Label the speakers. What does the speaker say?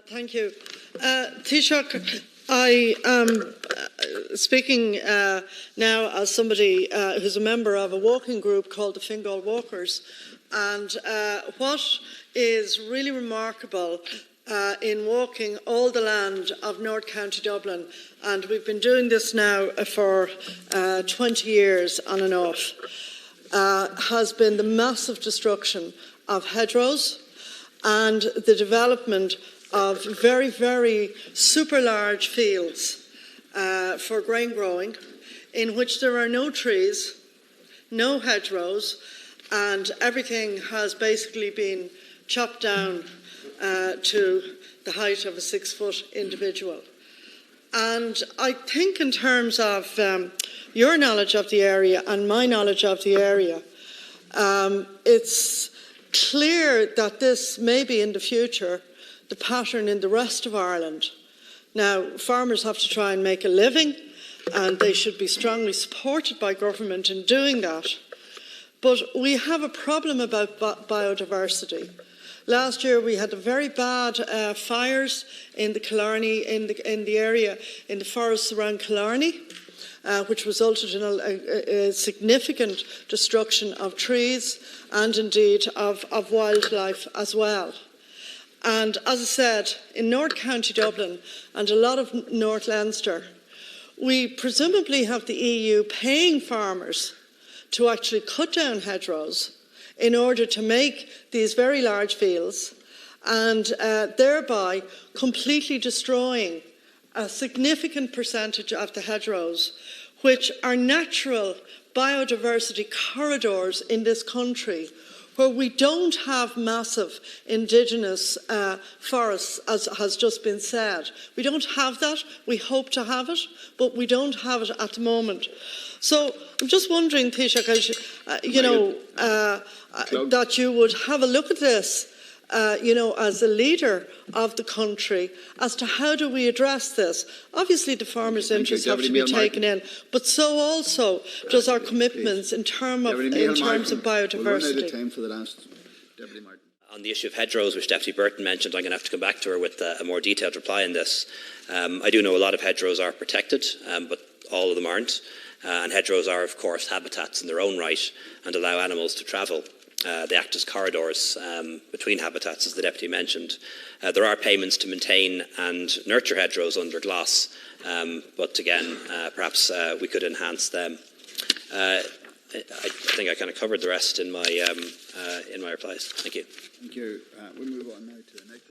Speaker 1: Thank you. Taoiseach, I am speaking now as somebody who's a member of a walking group called the Fingal Walkers, and what is really remarkable in walking all the land of North County Dublin, and we've been doing this now for 20 years on and off, has been the massive destruction of hedgerows and the development of very, very super large fields for grain growing, in which there are no trees, no hedgerows, and everything has basically been chopped down to the height of a 6-foot individual. And I think in terms of your knowledge of the area and my knowledge of the area, it's clear that this may be in the future the pattern in the rest of Ireland. Now, farmers have to try and make a living, and they should be strongly supported by government in doing that. But we have a problem about biodiversity. Last year we had very bad fires in the Killarney, in the area, in the forests around Killarney, which resulted in a significant destruction of trees and indeed of wildlife as well. And as I said, in North County Dublin and a lot of North Leinster, we presumably have the EU paying farmers to actually cut down hedgerows in order to make these very large fields, and thereby completely destroying a significant percentage of the hedgerows, which are natural biodiversity corridors in this country, where we don't have massive indigenous forests, as has just been said. We don't have that. We hope to have it, but we don't have it at the moment. So I'm just wondering, Taoiseach, that you would have a look at this, as a leader of the country, as to how do we address this. Obviously, the farmers' interests have to be taken in, but so also does our commitments in terms of biodiversity.
Speaker 2: We'll run out of time for the last. Deputy Martin.
Speaker 3: On the issue of hedgerows, which Deputy Burton mentioned, I'm going to have to come back to her with a more detailed reply on this. I do know a lot of hedgerows are protected, but all of them aren't. And hedgerows are, of course, habitats in their own right and allow animals to travel. They act as corridors between habitats, as the Deputy mentioned. There are payments to maintain and nurture hedgerows under gloss, but again, perhaps we could enhance them. I think I kind of covered the rest in my replies. Thank you.
Speaker 2: Thank you. We'll move on now to the next.